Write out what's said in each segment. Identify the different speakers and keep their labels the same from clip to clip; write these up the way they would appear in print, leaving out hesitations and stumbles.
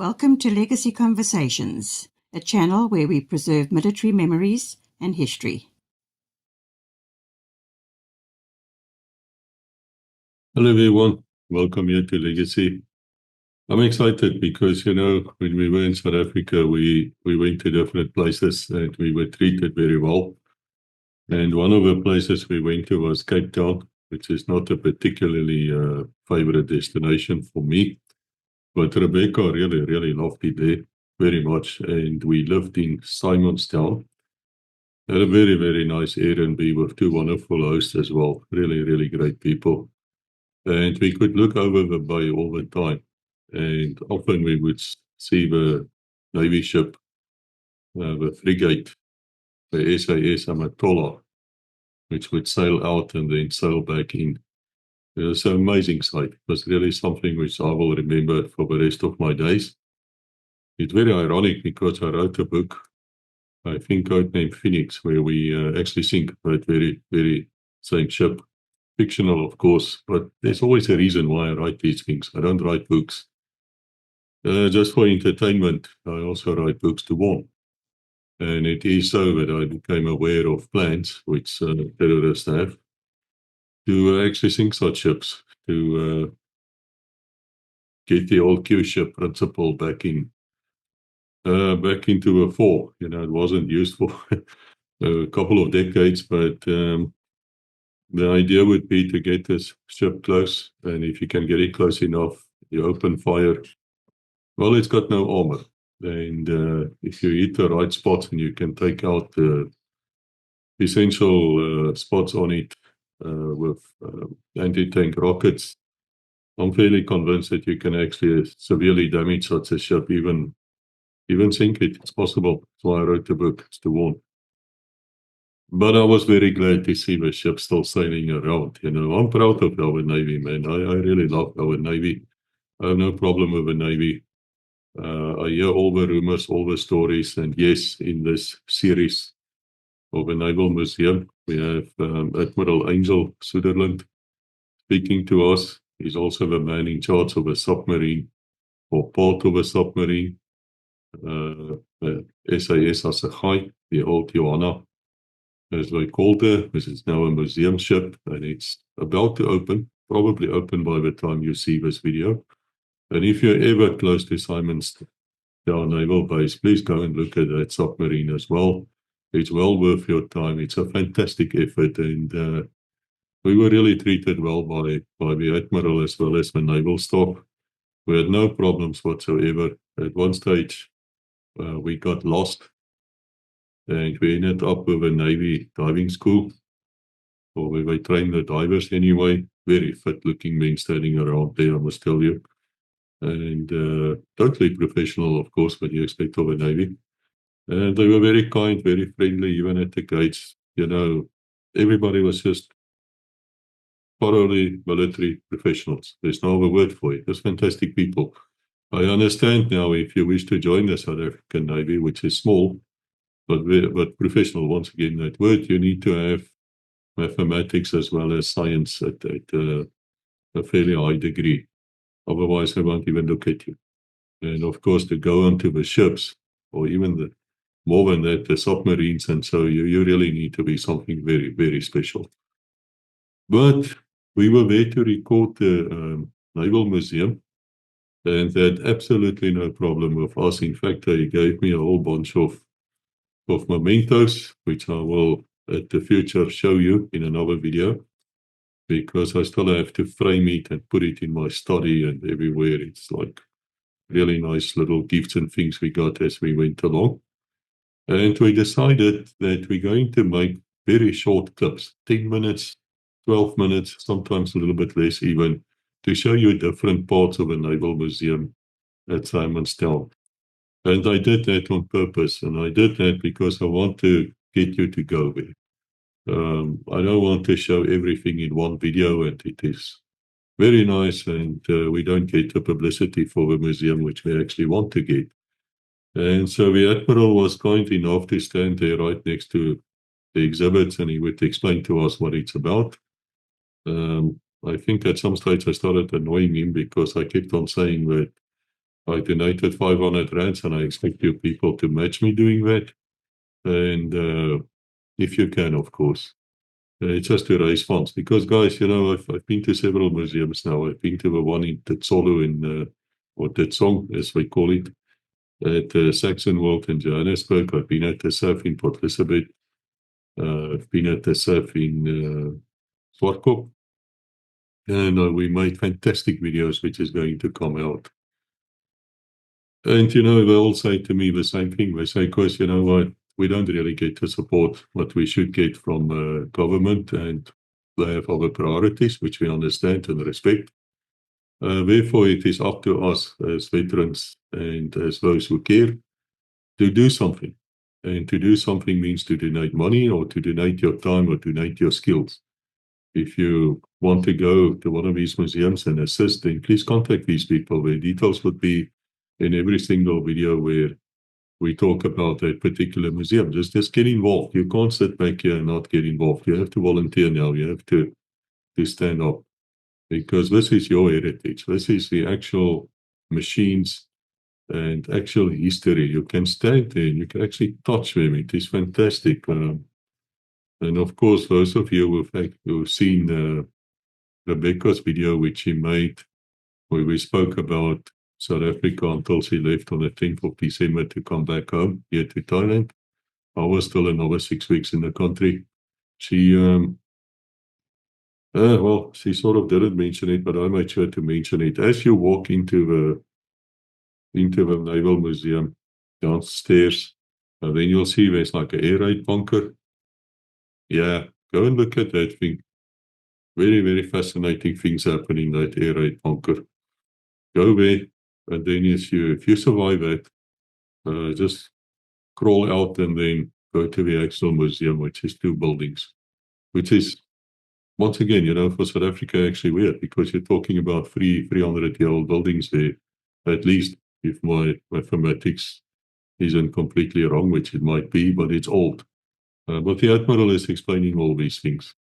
Speaker 1: Welcome to Legacy Conversations, a channel where we preserve military memories and history.
Speaker 2: Hello everyone, welcome here to Legacy. I'm excited because, when we were in South Africa, we went to different places and we were treated very well. And one of the places we went to was Cape Town, which is not a particularly favorite destination for me. But Rebecca really loved it there very much. And we lived in Simonstown. Had a very nice Airbnb with two wonderful hosts as well. Really great people. And we could look over the bay all the time. And often we would see the Navy ship, the frigate, the SAS Amatola, which would sail out and then sail back in. It was an amazing sight. It was really something which I will remember for the rest of my days. It's very ironic because I wrote a book, I think codenamed Phoenix, where we actually sink that very same ship. Fictional, of course, but there's always a reason why I write these things. I don't write books just for entertainment. I also write books to warn. And it is so that I became aware of plans which terrorists have to actually sink such ships, to get the old Q ship principle back into a fore. It wasn't used for a couple of decades, but the idea would be to get this ship close, and if you can get it close enough, you open fire. Well, it's got no armor, and if you hit the right spots and you can take out the essential spots on it with anti-tank rockets, I'm fairly convinced that you can actually severely damage such a ship, even sink it. It's possible. That's why I wrote the book. It's to warn. But I was very glad to see the ship still sailing around. I'm proud of our Navy, man. I really love our Navy. I have no problem with the Navy. I hear all the rumors, all the stories, and yes, in this series of the Naval Museum, we have Admiral Angel Soderland speaking to us. He's also the man in charge of a submarine, or part of a submarine, SAS Assegai, the old Johanna, as they called her, which is now a museum ship, and it's about to open, probably open by the time you see this video. And if you're ever close to Simonstown Naval Base, please go and look at that submarine as well. It's well worth your time. It's a fantastic effort, and we were really treated well by the Admiral as well as the naval staff. We had no problems whatsoever. At one stage, we got lost, and we ended up with a Navy diving school, or where they train the divers anyway. Very fit-looking men standing around there, I must tell you. And totally professional, of course, what you expect of a Navy. And they were very kind, very friendly, even at the gates. Everybody was just thoroughly military professionals. There's no other word for it. There's fantastic people. I understand now if you wish to join the South African Navy, which is small, but professional, once again, that word, you need to have mathematics as well as science at a fairly high degree. Otherwise, they won't even look at you. And of course, to go onto the ships, or even more than that, the submarines, and so you really need to be something very special. But we were there to record the Naval Museum, and they had absolutely no problem with us. In fact, they gave me a whole bunch of mementos, which I will at the future show you in another video, because I still have to frame it and put it in my study and everywhere. It's like really nice little gifts and things we got as we went along. And we decided that we're going to make very short clips, 10 minutes, 12 minutes, sometimes a little bit less even, to show you different parts of a Naval Museum at Simonstown. And I did that on purpose, and I did that because I want to get you to go there. I don't want to show everything in one video, and it is very nice, and we don't get the publicity for the museum, which we actually want to get. And so the Admiral was kind enough to stand there right next to the exhibits, and he would explain to us what it's about. I think at some stage I started annoying him because I kept on saying that I donated 500 rands, and I expect you people to match me doing that. And if you can, of course. Just to raise funds. Because, guys, I've been to several museums now. I've been to the one in Tetsolo or Tetsong, as we call it, at Saxon World in Johannesburg. I've been at the SAF in Port Elizabeth. I've been at the SAF in Swartkop. And we made fantastic videos, which is going to come out. And, they all say to me the same thing. They say, Koos, you know what? We don't really get the support what we should get from government, and they have other priorities, which we understand and respect. Therefore, it is up to us as veterans and as those who care to do something. And to do something means to donate money or to donate your time or donate your skills. If you want to go to one of these museums and assist, then please contact these people. Their details would be in every single video where we talk about that particular museum. Just get involved. You can't sit back here and not get involved. You have to volunteer now. You have to stand up, because this is your heritage. This is the actual machines and actual history. You can stand there and you can actually touch them. It is fantastic. And of course, those of you who've seen Rebecca's video, which she made, where we spoke about South Africa until she left on the 10th of December to come back home here to Thailand. I was still another 6 weeks in the country. She, she sort of didn't mention it, but I made sure to mention it. As you walk into the Naval Museum downstairs, then you'll see there's like an air raid bunker. Yeah, go and look at that thing. Very, very fascinating things happen in that air raid bunker. Go there, and then if you survive it, just crawl out and then go to the actual museum, which is 2 buildings, which is, once again, for South Africa, actually weird, because you're talking about 300-year-old buildings there, at least, if my mathematics isn't completely wrong, which it might be, but it's old. But the Admiral is explaining all these things.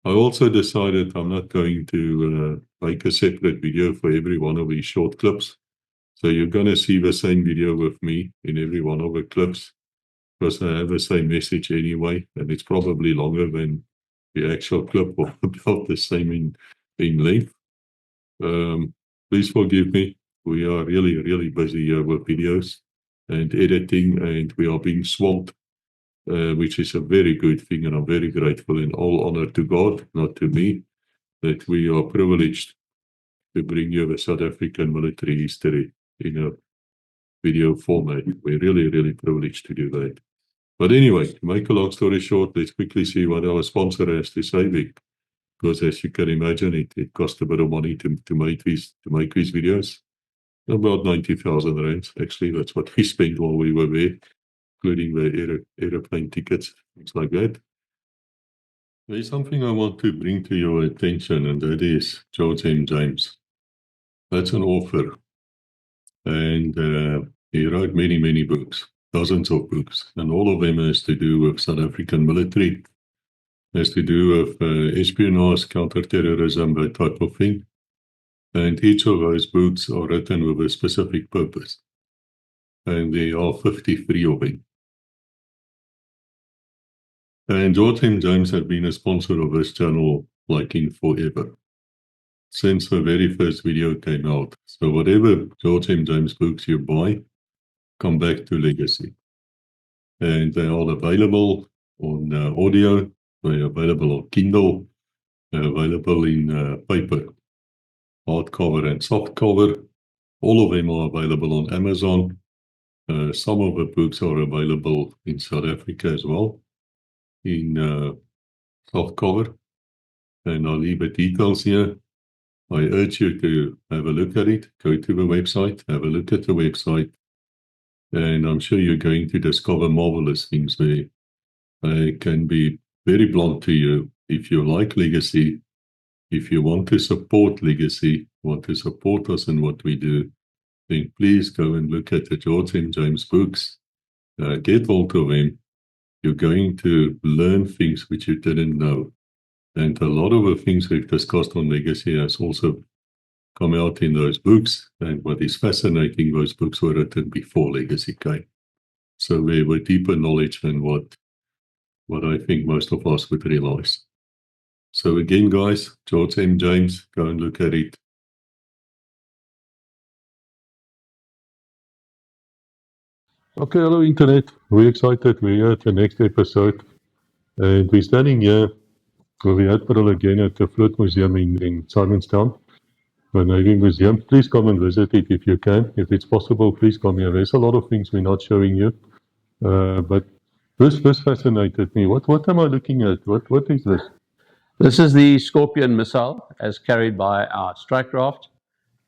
Speaker 2: I also decided I'm not going to make a separate video for every one of these short clips. So you're going to see the same video with me in every one of the clips, because I have the same message anyway, and it's probably longer than the actual clip, or about the same in length. Please forgive me. We are really, really busy here with videos and editing, and we are being swamped, which is a very good thing, and I'm very grateful, and all honor to God, not to me, that we are privileged to bring you the South African military history in a video format. We're really, really privileged to do that. But anyway, to make a long story short, let's quickly see what our sponsor has to say, Vic. Because as you can imagine, it cost a bit of money to make these videos. About 90,000 rands, actually. That's what we spent while we were there, including the aeroplane tickets, things like that. There's something I want to bring to your attention, and that is George M. James. That's an author. And he wrote many, many books, dozens of books, and all of them has to do with South African military, has to do with espionage, counterterrorism, that type of thing. And each of those books are written with a specific purpose. And there are 53 of them. And George M. James has been a sponsor of this channel like in forever, since the very first video came out. So whatever George M. James books you buy, come back to Legacy. And they are available on audio, they're available on Kindle, they're available in paper, hardcover and softcover. All of them are available on Amazon. Some of the books are available in South Africa as well, in softcover. And I'll leave the details here. I urge you to have a look at it. Go to the website, have a look at the website, and I'm sure you're going to discover marvelous things there. I can be very blunt to you. If you like Legacy, if you want to support Legacy, want to support us in what we do, then please go and look at the George M. James books. Get hold of them. You're going to learn things which you didn't know. And a lot of the things we've discussed on Legacy has also come out in those books. And what is fascinating, those books were written before Legacy came. So they were deeper knowledge than what I think most of us would realize. So again, guys, George M. James, go and look at it. Okay, hello Internet. We're excited. We're here at the next episode. And we're standing here with the Admiral again at the Fleet Museum in Simonstown, the Navy Museum. Please come and visit it if you can. If it's possible, please come here. There's a lot of things we're not showing you. But this fascinated me. What am I looking at? What is this?
Speaker 3: This is the Scorpion missile as carried by our strike craft.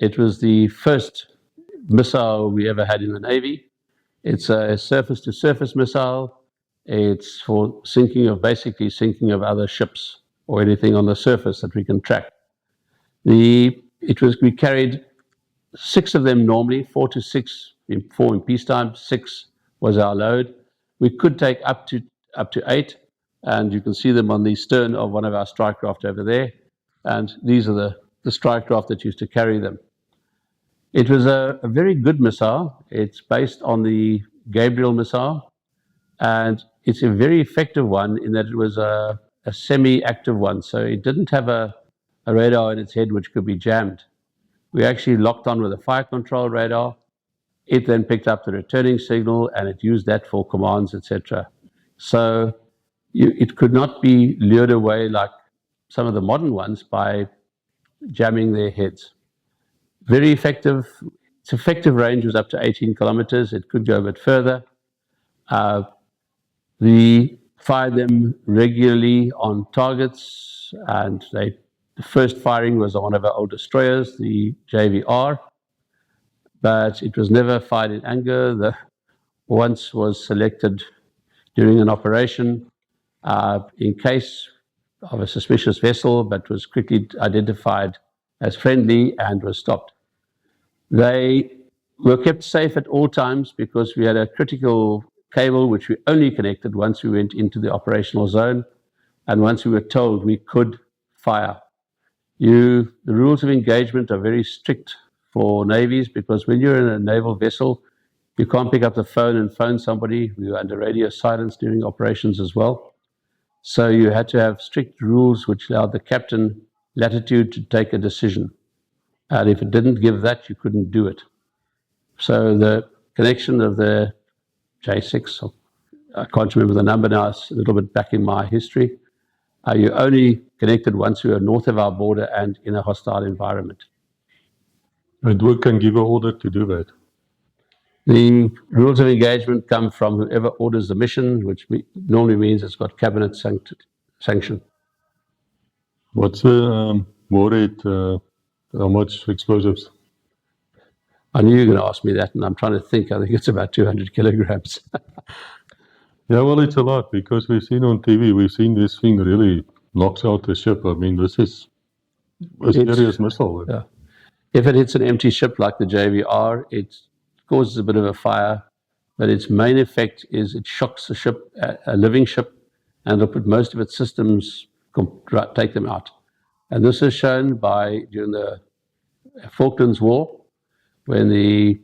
Speaker 3: It was the first missile we ever had in the Navy. It's a surface-to-surface missile. It's for basically sinking of other ships or anything on the surface that we can track. We carried 6 of them normally, 4 to 6, 4 in peacetime, 6 was our load. We could take up to 8, and you can see them on the stern of one of our strike craft over there. And these are the strike craft that used to carry them. It was a very good missile. It's based on the Gabriel missile, and it's a very effective one in that it was a semi-active one. So it didn't have a radar in its head which could be jammed. We actually locked on with a fire control radar. It then picked up the returning signal and it used that for commands, etc. So it could not be lured away like some of the modern ones by jamming their heads. Very effective. Its effective range was up to 18 kilometers. It could go a bit further. We fired them regularly on targets, and the first firing was on one of our old destroyers, the JVR, but it was never fired in anger. The once was selected during an operation in case of a suspicious vessel, but was quickly identified as friendly and was stopped. They were kept safe at all times because we had a critical cable which we only connected once we went into the operational zone and once we were told we could fire. The rules of engagement are very strict for navies because when you're in a naval vessel, you can't pick up the phone and phone somebody. We were under radio silence during operations as well. So you had to have strict rules which allowed the captain latitude to take a decision. And if it didn't give that, you couldn't do it. So the connection of the J6, I can't remember the number now, it's a little bit back in my history. You only connected once we were north of our border and in a hostile environment.
Speaker 2: And who can give an order to do that?
Speaker 3: The rules of engagement come from whoever orders the mission, which normally means it's got cabinet sanction.
Speaker 2: What's the war rate? How much explosives?
Speaker 3: I knew you were going to ask me that, and I'm trying to think. I think it's about 200 kilograms.
Speaker 2: Yeah, well, it's a lot because we've seen on TV, we've seen this thing really knocks out the ship. I mean, this is a serious missile.
Speaker 3: Yeah. If it hits an empty ship like the JVR, it causes a bit of a fire, but its main effect is it shocks the ship, a living ship, and it'll put most of its systems, take them out. And this is shown during the Falklands War, when the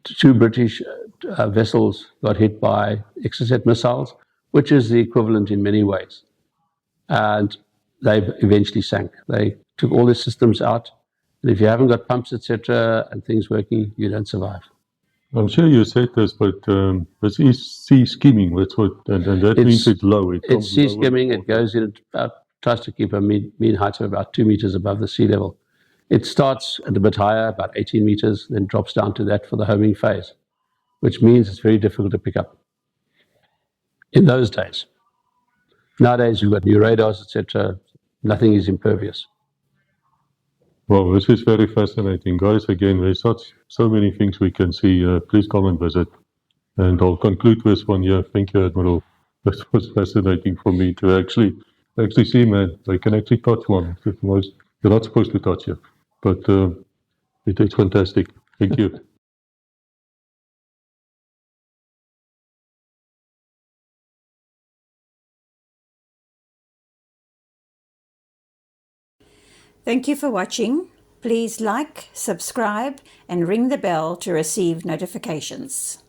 Speaker 3: two British vessels got hit by Exocet missiles, which is the equivalent in many ways. And they eventually sank. They took all their systems out. And if you haven't got pumps, etc., and things working, you don't survive.
Speaker 2: I'm sure you said this, but this is sea skimming. That's what, and that means it's low.
Speaker 3: It's sea skimming. It goes in, tries to keep a mean height of about 2 meters above the sea level. It starts at a bit higher, about 18 meters, then drops down to that for the homing phase, which means it's very difficult to pick up in those days. Nowadays, you've got new radars, etc. Nothing is impervious.
Speaker 2: Well, this is very fascinating. Guys, again, there's so many things we can see. Please come and visit. And I'll conclude this one here. Thank you, Admiral. This was fascinating for me to actually see, man. They can actually touch one. You're not supposed to touch it. But it's fantastic. Thank you.
Speaker 1: Thank you for watching. Please like, subscribe, and ring the bell to receive notifications.